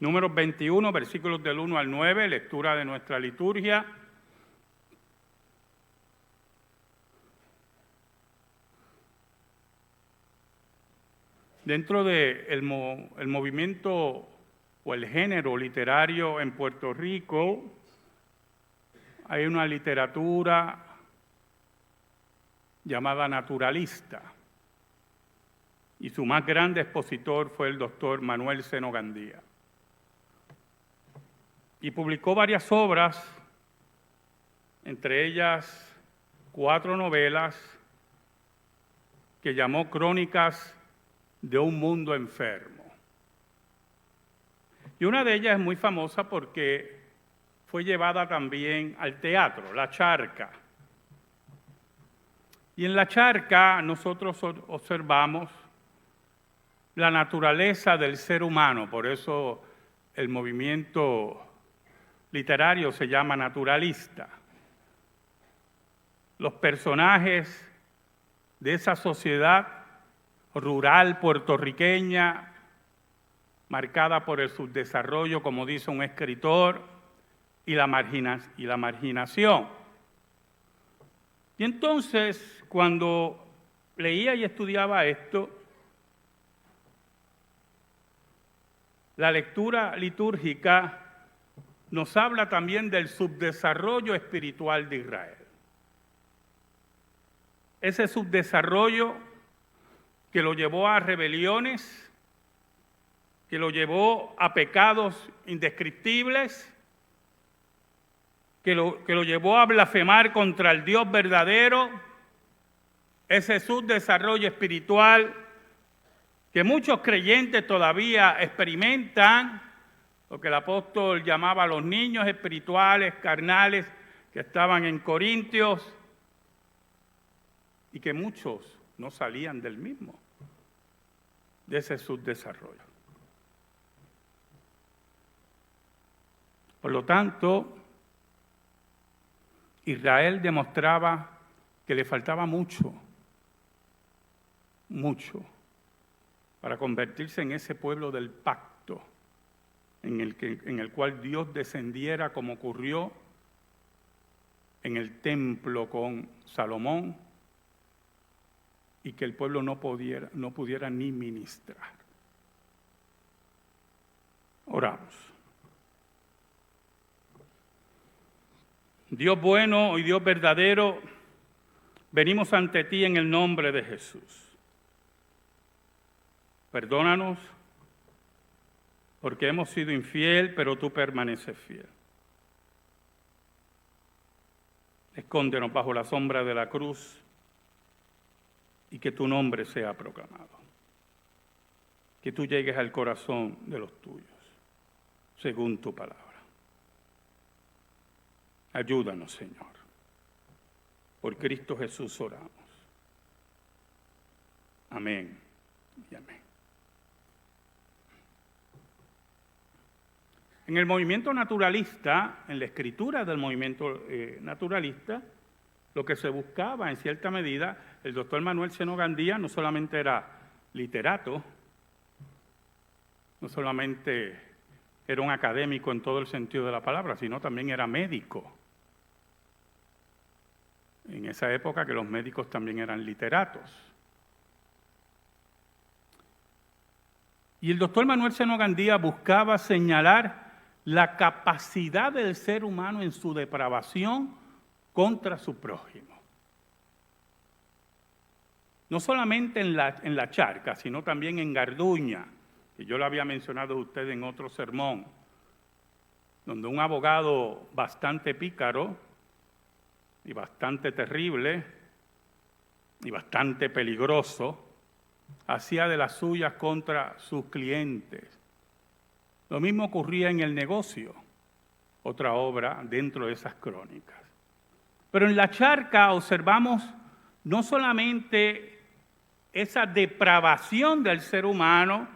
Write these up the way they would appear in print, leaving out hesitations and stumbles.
Números 21, versículos del 1 al 9, lectura de nuestra liturgia. Dentro del movimiento o el género literario en Puerto Rico, hay una literatura llamada naturalista, y su más grande expositor fue el doctor Manuel Seno Gandía. Y publicó varias obras, entre ellas 4 novelas que llamó Crónicas de un mundo enfermo. Y una de ellas es muy famosa porque fue llevada también al teatro, La Charca. Y en La Charca nosotros observamos la naturaleza del ser humano, por eso el movimiento literario se llama naturalista. Los personajes de esa sociedad rural puertorriqueña, marcada por el subdesarrollo, como dice un escritor, y la marginación. Y entonces, cuando leía y estudiaba esto, la lectura litúrgica nos habla también del subdesarrollo espiritual de Israel. Ese subdesarrollo que lo llevó a rebeliones, que lo llevó a pecados indescriptibles, que lo llevó a blasfemar contra el Dios verdadero, ese subdesarrollo espiritual que muchos creyentes todavía experimentan, lo que el apóstol llamaba los niños espirituales, carnales, que estaban en Corintios, y que muchos no salían del mismo, de ese subdesarrollo. Por lo tanto, Israel demostraba que le faltaba mucho para convertirse en ese pueblo del pacto, en el cual Dios descendiera, como ocurrió en el templo con Salomón, y que el pueblo no pudiera ni ministrar. Oramos. Dios bueno y Dios verdadero, venimos ante ti en el nombre de Jesús. Perdónanos porque hemos sido infiel, pero tú permaneces fiel. Escóndenos bajo la sombra de la cruz y que tu nombre sea proclamado. Que tú llegues al corazón de los tuyos, según tu palabra. Ayúdanos, Señor. Por Cristo Jesús oramos. Amén y amén. En el movimiento naturalista, en la escritura del movimiento naturalista, lo que se buscaba en cierta medida, el doctor Manuel Seno Gandía no solamente era literato, no solamente era un académico en todo el sentido de la palabra, sino también era médico. En esa época que los médicos también eran literatos. Y el doctor Manuel Seno Gandía buscaba señalar la capacidad del ser humano en su depravación contra su prójimo. No solamente en la Charca, sino también en Garduña, que yo lo había mencionado a usted en otro sermón, donde un abogado bastante pícaro y bastante terrible y bastante peligroso hacía de las suyas contra sus clientes. Lo mismo ocurría en El Negocio, otra obra dentro de esas crónicas. Pero en La Charca observamos no solamente esa depravación del ser humano,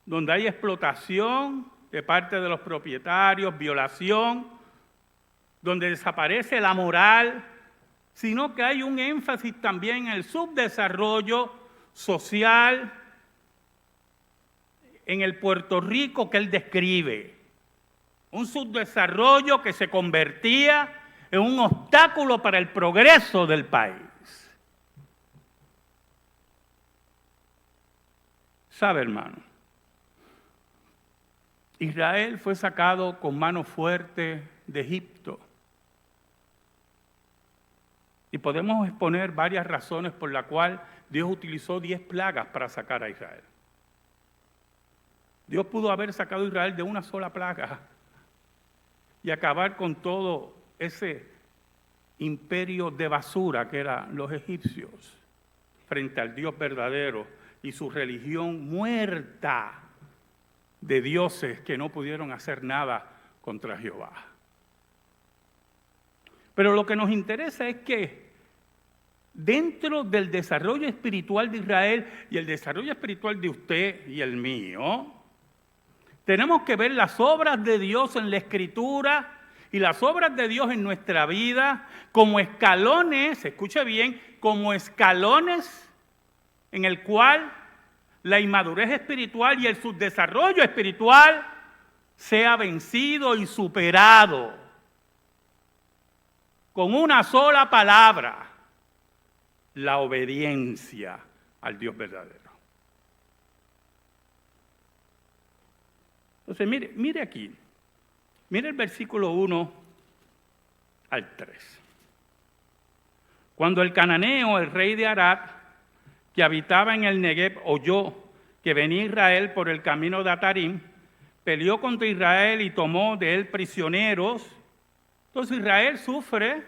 donde hay explotación de parte de los propietarios, violación, donde desaparece la moral, sino que hay un énfasis también en el subdesarrollo social, en el Puerto Rico que él describe. Un subdesarrollo que se convertía en un obstáculo para el progreso del país. ¿Sabe, hermano? Israel fue sacado con mano fuerte de Egipto. Y podemos exponer varias razones por las cuales Dios utilizó 10 plagas para sacar a Israel. Dios pudo haber sacado a Israel de una sola plaga y acabar con todo ese imperio de basura que eran los egipcios frente al Dios verdadero y su religión muerta de dioses que no pudieron hacer nada contra Jehová. Pero lo que nos interesa es que dentro del desarrollo espiritual de Israel y el desarrollo espiritual de usted y el mío, tenemos que ver las obras de Dios en la Escritura y las obras de Dios en nuestra vida como escalones, escuche bien, como escalones en el cual la inmadurez espiritual y el subdesarrollo espiritual sea vencido y superado con una sola palabra: la obediencia al Dios verdadero. Entonces, mire aquí, mire el versículo 1 al 3. Cuando el cananeo, el rey de Arad, que habitaba en el Negev, oyó que venía Israel por el camino de Atarim, peleó contra Israel y tomó de él prisioneros. Entonces Israel sufre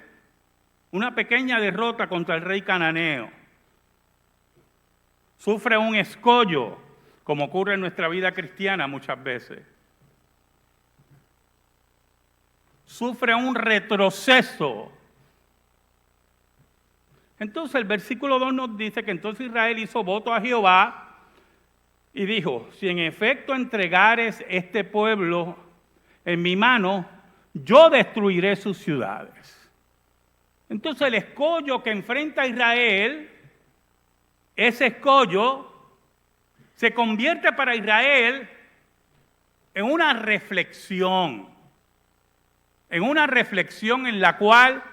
una pequeña derrota contra el rey cananeo. Sufre un escollo, como ocurre en nuestra vida cristiana muchas veces. Sufre un retroceso. Entonces el versículo 2 nos dice que entonces Israel hizo voto a Jehová y dijo: si en efecto entregares este pueblo en mi mano, yo destruiré sus ciudades. Entonces el escollo que enfrenta Israel, ese escollo se convierte para Israel en una reflexión en la cual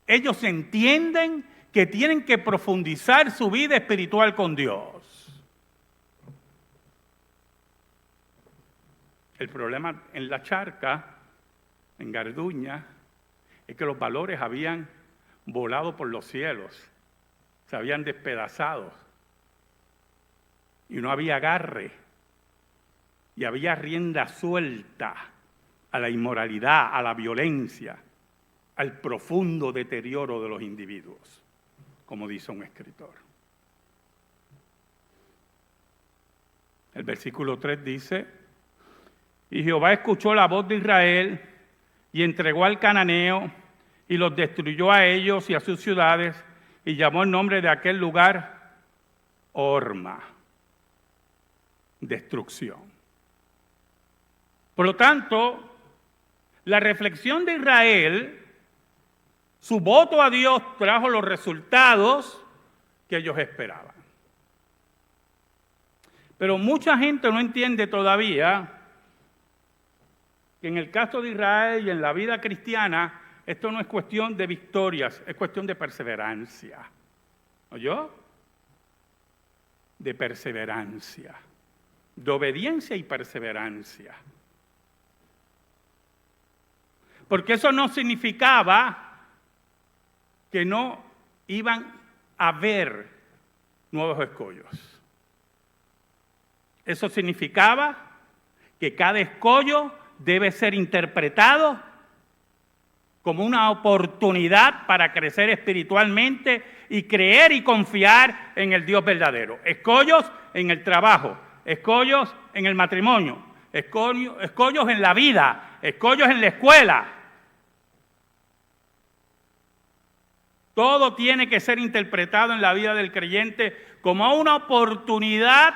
ellos entienden que tienen que profundizar su vida espiritual con Dios. El problema en la charca, en Garduña, es que los valores habían volado por los cielos, se habían despedazado y no había agarre y había rienda suelta a la inmoralidad, a la violencia, al profundo deterioro de los individuos, como dice un escritor. El versículo 3 dice: y Jehová escuchó la voz de Israel y entregó al cananeo y los destruyó a ellos y a sus ciudades y llamó el nombre de aquel lugar Horma, destrucción. Por lo tanto, la reflexión de Israel, su voto a Dios, trajo los resultados que ellos esperaban. Pero mucha gente no entiende todavía que en el caso de Israel y en la vida cristiana, esto no es cuestión de victorias, es cuestión de perseverancia. ¿Oyó? De perseverancia, de obediencia y perseverancia. Porque eso no significaba que no iban a haber nuevos escollos. Eso significaba que cada escollo debe ser interpretado como una oportunidad para crecer espiritualmente y creer y confiar en el Dios verdadero. Escollos en el trabajo, escollos en el matrimonio, escollos en la vida, escollos en la escuela. Todo tiene que ser interpretado en la vida del creyente como una oportunidad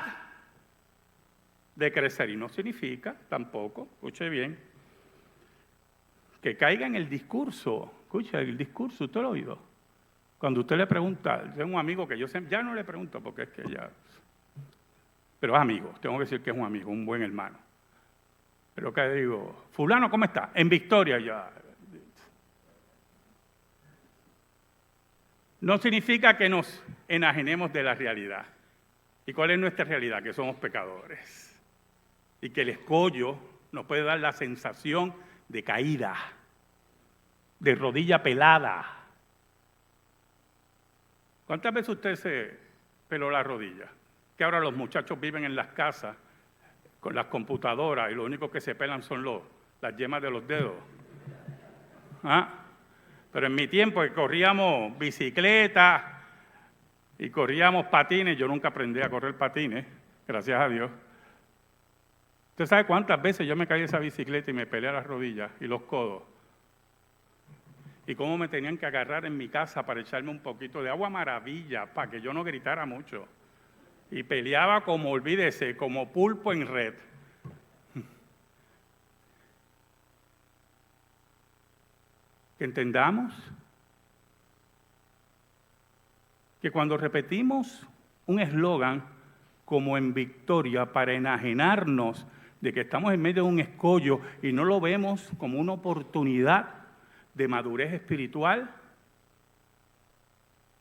de crecer. Y no significa tampoco, escuche bien, que caiga en el discurso. Escuche, el discurso, ¿usted lo ha oído? Cuando usted le pregunta, tengo un amigo que yo ya no le pregunto porque es que ya... pero es amigo, tengo que decir que es un amigo, un buen hermano. Pero que digo, fulano, ¿cómo está? En Victoria ya. No significa que nos enajenemos de la realidad. ¿Y cuál es nuestra realidad? Que somos pecadores. Y que el escollo nos puede dar la sensación de caída, de rodilla pelada. ¿Cuántas veces usted se peló la rodilla? Que ahora los muchachos viven en las casas con las computadoras y lo único que se pelan son las yemas de los dedos. ¿Ah? Pero en mi tiempo que corríamos bicicleta y corríamos patines, yo nunca aprendí a correr patines, gracias a Dios. ¿Usted sabe cuántas veces yo me caí de esa bicicleta y me peleé las rodillas y los codos? Y cómo me tenían que agarrar en mi casa para echarme un poquito de agua maravilla para que yo no gritara mucho. Y peleaba como, olvídese, como pulpo en red. Que entendamos que cuando repetimos un eslogan como en Victoria para enajenarnos de que estamos en medio de un escollo y no lo vemos como una oportunidad de madurez espiritual,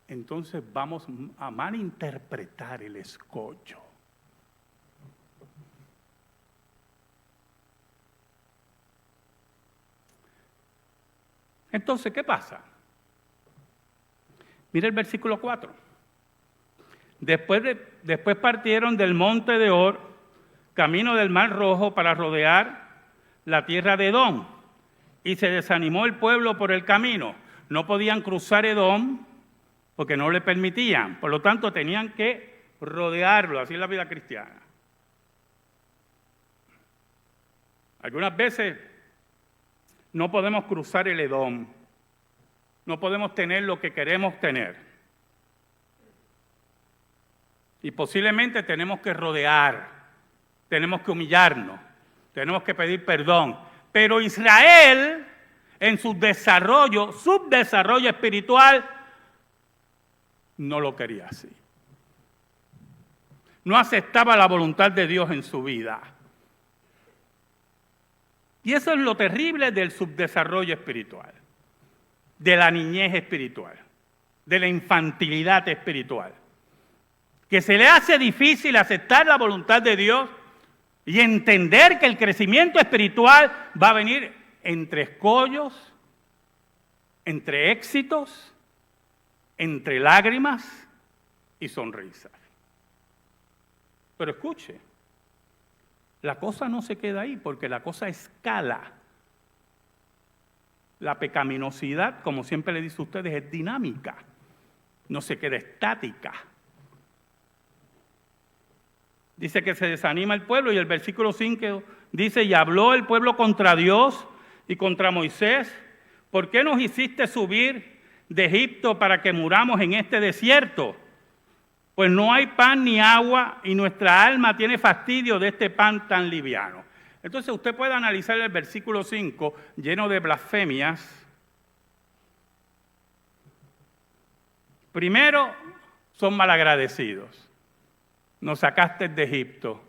entonces vamos a malinterpretar el escollo. Entonces, ¿qué pasa? Mira el versículo 4. Después partieron del monte de Or, camino del Mar Rojo, para rodear la tierra de Edom. Y se desanimó el pueblo por el camino. No podían cruzar Edom porque no le permitían. Por lo tanto, tenían que rodearlo. Así es la vida cristiana. Algunas veces no podemos cruzar el Edom. No podemos tener lo que queremos tener. Y posiblemente tenemos que rodear, tenemos que humillarnos, tenemos que pedir perdón. Pero Israel, en su subdesarrollo espiritual, no lo quería así. No aceptaba la voluntad de Dios en su vida. Y eso es lo terrible del subdesarrollo espiritual, de la niñez espiritual, de la infantilidad espiritual. Que se le hace difícil aceptar la voluntad de Dios y entender que el crecimiento espiritual va a venir entre escollos, entre éxitos, entre lágrimas y sonrisas. Pero escuche, la cosa no se queda ahí porque la cosa escala. La pecaminosidad, como siempre le dice a ustedes, es dinámica, no se queda estática. Dice que se desanima el pueblo y el versículo 5 dice, y habló el pueblo contra Dios y contra Moisés, ¿por qué nos hiciste subir de Egipto para que muramos en este desierto? Pues no hay pan ni agua y nuestra alma tiene fastidio de este pan tan liviano. Entonces usted puede analizar el versículo 5 lleno de blasfemias. Primero, son malagradecidos. Nos sacaste de Egipto.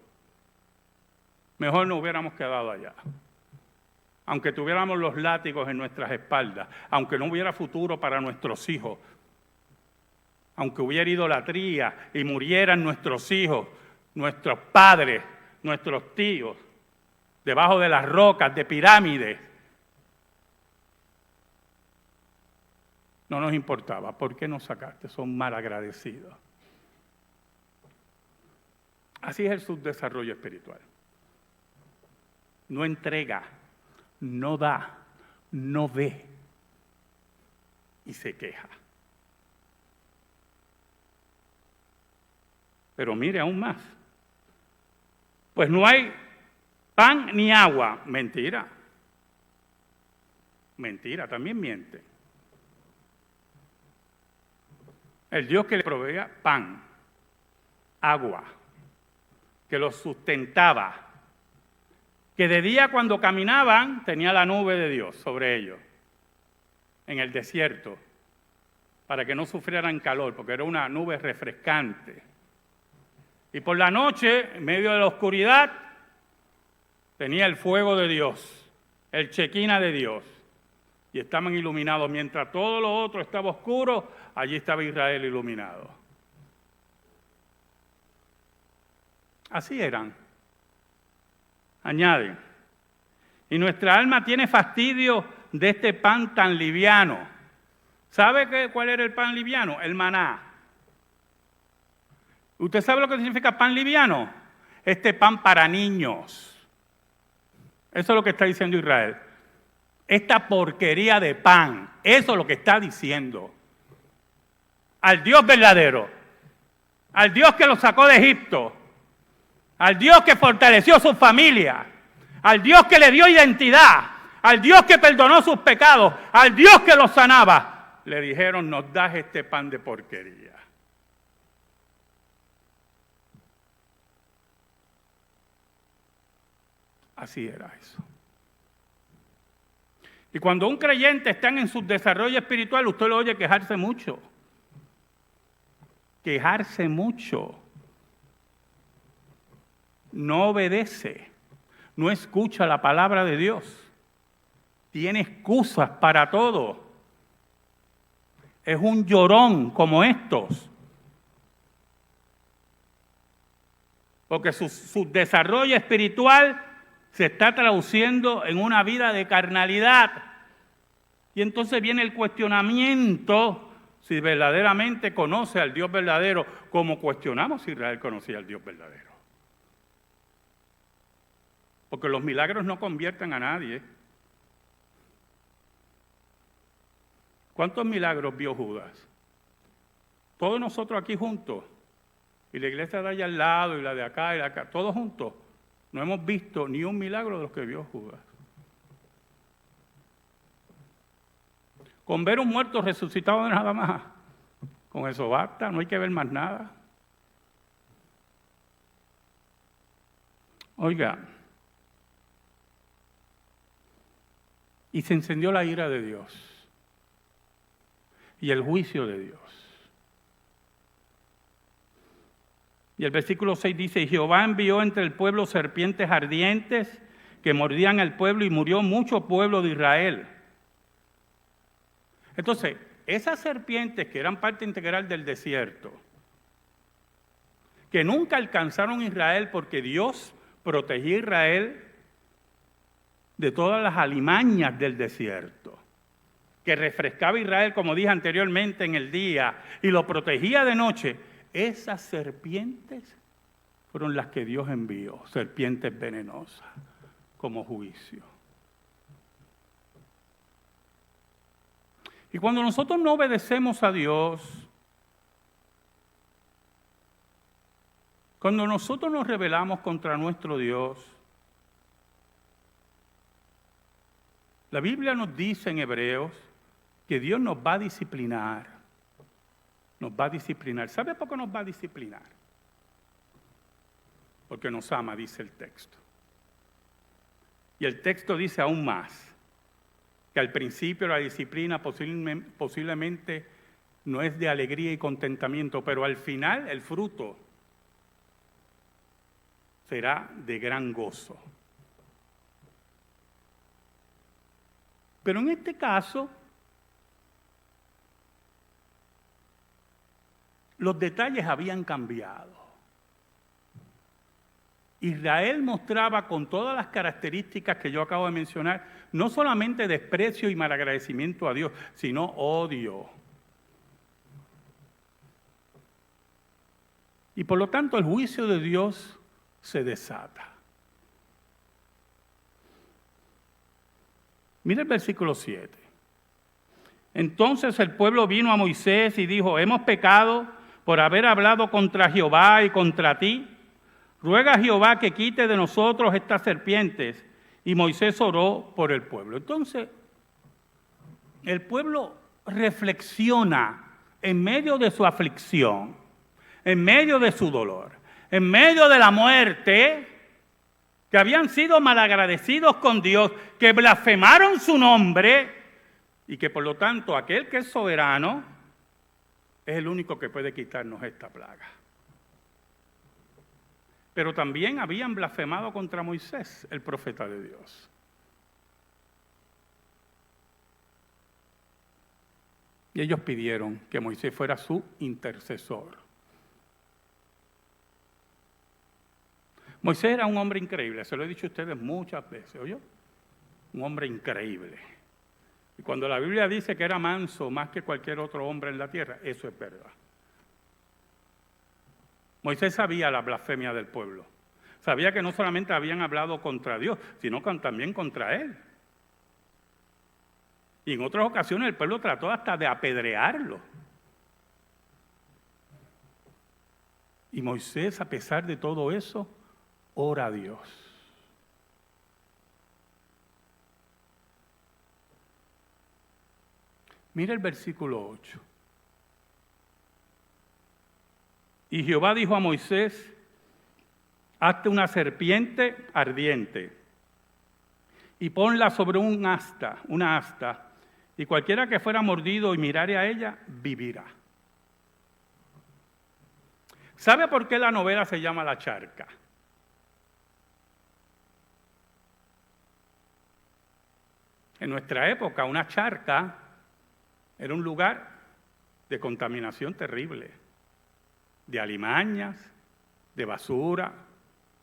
Mejor no hubiéramos quedado allá. Aunque tuviéramos los látigos en nuestras espaldas, aunque no hubiera futuro para nuestros hijos, aunque hubiera idolatría y murieran nuestros hijos, nuestros padres, nuestros tíos, debajo de las rocas, de pirámides, no nos importaba. ¿Por qué nos sacaste? Son malagradecidos. Así es el subdesarrollo espiritual. No entrega, no da, no ve y se queja. Pero mire aún más. Pues no hay pan ni agua. Mentira. Mentira, también miente. El Dios que le proveía pan, agua, que los sustentaba, que de día cuando caminaban tenía la nube de Dios sobre ellos, en el desierto, para que no sufrieran calor, porque era una nube refrescante. Y por la noche, en medio de la oscuridad, tenía el fuego de Dios, el Chequina de Dios. Y estaban iluminados. Mientras todo lo otro estaba oscuro, allí estaba Israel iluminado. Así eran. Añade. Y nuestra alma tiene fastidio de este pan tan liviano. ¿Sabe cuál era el pan liviano? El maná. ¿Usted sabe lo que significa pan liviano? Este pan para niños. Eso es lo que está diciendo Israel. Esta porquería de pan, eso es lo que está diciendo. Al Dios verdadero, al Dios que lo sacó de Egipto, al Dios que fortaleció su familia, al Dios que le dio identidad, al Dios que perdonó sus pecados, al Dios que los sanaba. Le dijeron, nos das este pan de porquería. Así era eso. Y cuando un creyente está en su desarrollo espiritual, usted lo oye quejarse mucho. Quejarse mucho. No obedece. No escucha la palabra de Dios. Tiene excusas para todo. Es un llorón como estos. Porque su desarrollo espiritual se está traduciendo en una vida de carnalidad. Y entonces viene el cuestionamiento si verdaderamente conoce al Dios verdadero, como cuestionamos si Israel conocía al Dios verdadero. Porque los milagros no convierten a nadie. ¿Cuántos milagros vio Judas? Todos nosotros aquí juntos. Y la iglesia de allá al lado, y la de acá, y la de acá, todos juntos. No hemos visto ni un milagro de los que vio Judas. Con ver un muerto resucitado de nada más, con eso basta, no hay que ver más nada. Oiga, y se encendió la ira de Dios y el juicio de Dios. Y el versículo 6 dice, y Jehová envió entre el pueblo serpientes ardientes que mordían al pueblo y murió mucho pueblo de Israel. Entonces, esas serpientes que eran parte integral del desierto, que nunca alcanzaron a Israel porque Dios protegía a Israel de todas las alimañas del desierto, que refrescaba a Israel, como dije anteriormente, en el día y lo protegía de noche. Esas serpientes fueron las que Dios envió, serpientes venenosas, como juicio. Y cuando nosotros no obedecemos a Dios, cuando nosotros nos rebelamos contra nuestro Dios, la Biblia nos dice en Hebreos que Dios nos va a disciplinar. Nos va a disciplinar. ¿Sabe por qué nos va a disciplinar? Porque nos ama, dice el texto. Y el texto dice aún más, que al principio la disciplina posiblemente no es de alegría y contentamiento, pero al final el fruto será de gran gozo. Pero en este caso, los detalles habían cambiado. Israel mostraba con todas las características que yo acabo de mencionar, no solamente desprecio y malagradecimiento a Dios, sino odio. Y por lo tanto el juicio de Dios se desata. Mira el versículo 7. Entonces el pueblo vino a Moisés y dijo, hemos pecado por haber hablado contra Jehová y contra ti. Ruega a Jehová que quite de nosotros estas serpientes. Y Moisés oró por el pueblo. Entonces, el pueblo reflexiona en medio de su aflicción, en medio de su dolor, en medio de la muerte, que habían sido malagradecidos con Dios, que blasfemaron su nombre y que por lo tanto aquel que es soberano es el único que puede quitarnos esta plaga. pero también habían blasfemado contra Moisés, el profeta de Dios. Y ellos pidieron que Moisés fuera su intercesor. Moisés era un hombre increíble, se lo he dicho a ustedes muchas veces, ¿oyó? Un hombre increíble. Y cuando la Biblia dice que era manso más que cualquier otro hombre en la tierra, eso es verdad. Moisés sabía la blasfemia del pueblo. Sabía que no solamente habían hablado contra Dios, sino también contra él. Y en otras ocasiones el pueblo trató hasta de apedrearlo. Y Moisés, a pesar de todo eso, ora a Dios. Mira el versículo 8. Y Jehová dijo a Moisés: hazte una serpiente ardiente y ponla sobre una asta, y cualquiera que fuera mordido y mirare a ella, vivirá. ¿Sabe por qué la novela se llama La Charca? En nuestra época, una charca era un lugar de contaminación terrible, de alimañas, de basura,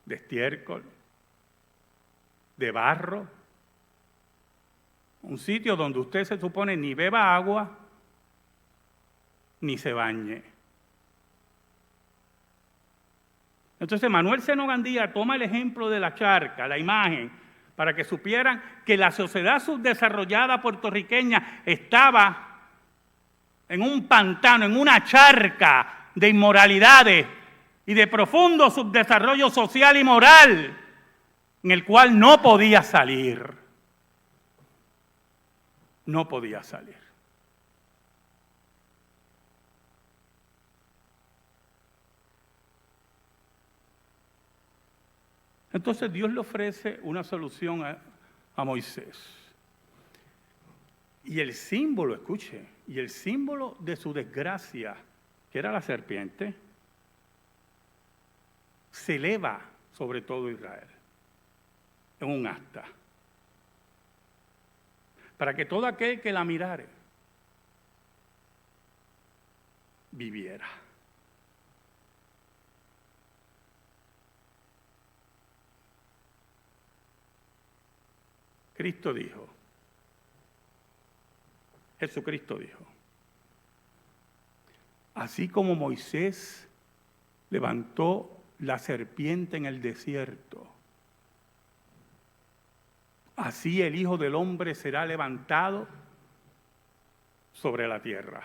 de estiércol, de barro. Un sitio donde usted se supone ni beba agua, ni se bañe. Entonces Manuel Seno Gandía toma el ejemplo de la charca, la imagen, para que supieran que la sociedad subdesarrollada puertorriqueña estaba en un pantano, en una charca de inmoralidades y de profundo subdesarrollo social y moral, en el cual no podía salir. No podía salir. Entonces Dios le ofrece una solución a Moisés. Y el símbolo, escuche, y el símbolo de su desgracia, que era la serpiente, se eleva sobre todo Israel en un asta, para que todo aquel que la mirare viviera. Cristo dijo, Jesucristo dijo, así como Moisés levantó la serpiente en el desierto, así el Hijo del Hombre será levantado sobre la tierra.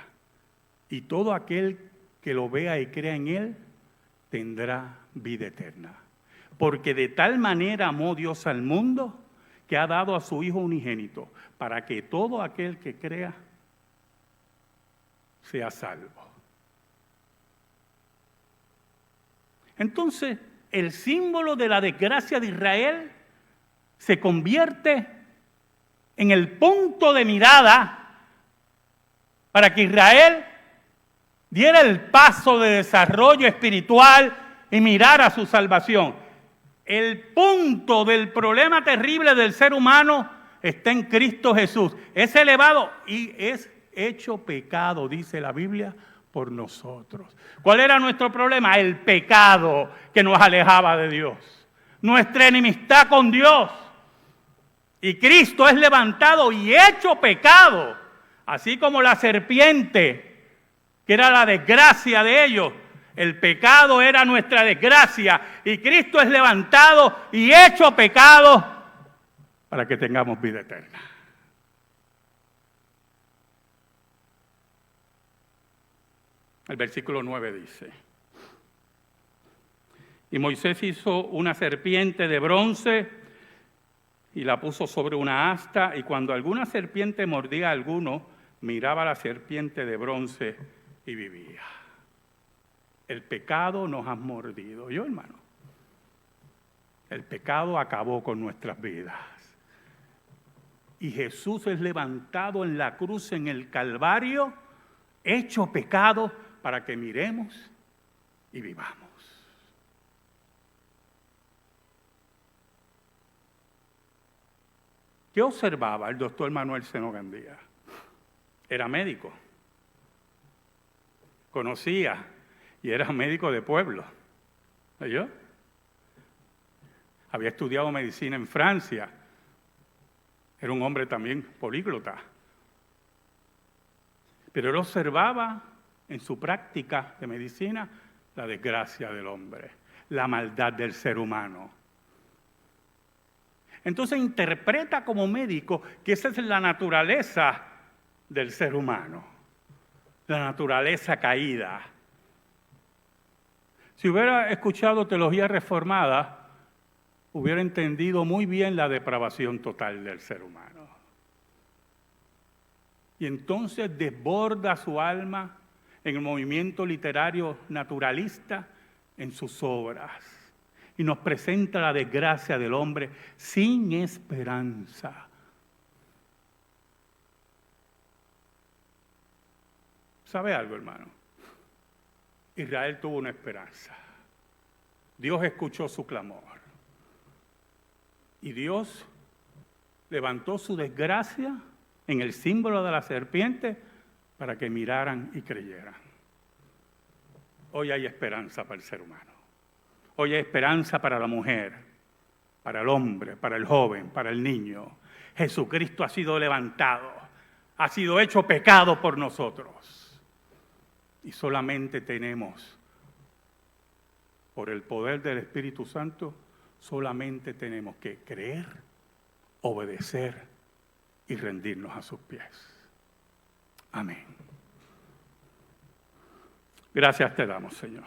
Y todo aquel que lo vea y crea en él tendrá vida eterna. Porque de tal manera amó Dios al mundo que ha dado a su Hijo unigénito, para que todo aquel que crea sea salvo. Entonces, el símbolo de la desgracia de Israel se convierte en el punto de mirada para que Israel diera el paso de desarrollo espiritual y mirara su salvación. El punto del problema terrible del ser humano está en Cristo Jesús. Es elevado y es hecho pecado, dice la Biblia, por nosotros. ¿Cuál era nuestro problema? El pecado que nos alejaba de Dios. Nuestra enemistad con Dios. Y Cristo es levantado y hecho pecado. Así como la serpiente, que era la desgracia de ellos. El pecado era nuestra desgracia y Cristo es levantado y hecho pecado para que tengamos vida eterna. El versículo 9 dice, y Moisés hizo una serpiente de bronce y la puso sobre una asta, y cuando alguna serpiente mordía a alguno, miraba a la serpiente de bronce y vivía. El pecado nos ha mordido. ¿Yo, hermano? El pecado acabó con nuestras vidas. Y Jesús es levantado en la cruz, en el Calvario, hecho pecado para que miremos y vivamos. ¿Qué observaba el doctor Manuel Seno Gandía? Era médico. Conocía y era médico de pueblo. ¿Oyó? Había estudiado medicina en Francia. Era un hombre también políglota. Pero él observaba en su práctica de medicina la desgracia del hombre, la maldad del ser humano. Entonces interpreta como médico que esa es la naturaleza del ser humano, la naturaleza caída. Si hubiera escuchado teología reformada, hubiera entendido muy bien la depravación total del ser humano. Y entonces desborda su alma en el movimiento literario naturalista en sus obras. Y nos presenta la desgracia del hombre sin esperanza. ¿Sabe algo, hermano? Israel tuvo una esperanza. Dios escuchó su clamor. Y Dios levantó su desgracia en el símbolo de la serpiente para que miraran y creyeran. Hoy hay esperanza para el ser humano. Hoy hay esperanza para la mujer, para el hombre, para el joven, para el niño. Jesucristo ha sido levantado, ha sido hecho pecado por nosotros. Y solamente tenemos, por el poder del Espíritu Santo, solamente tenemos que creer, obedecer y rendirnos a sus pies. Amén. Gracias te damos, Señor.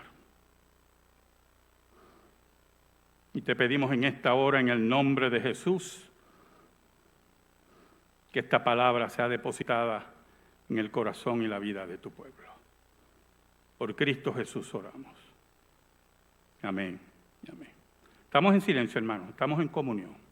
Y te pedimos en esta hora, en el nombre de Jesús, que esta palabra sea depositada en el corazón y la vida de tu pueblo. Por Cristo Jesús oramos. Amén y amén. Estamos en silencio, hermanos. Estamos en comunión.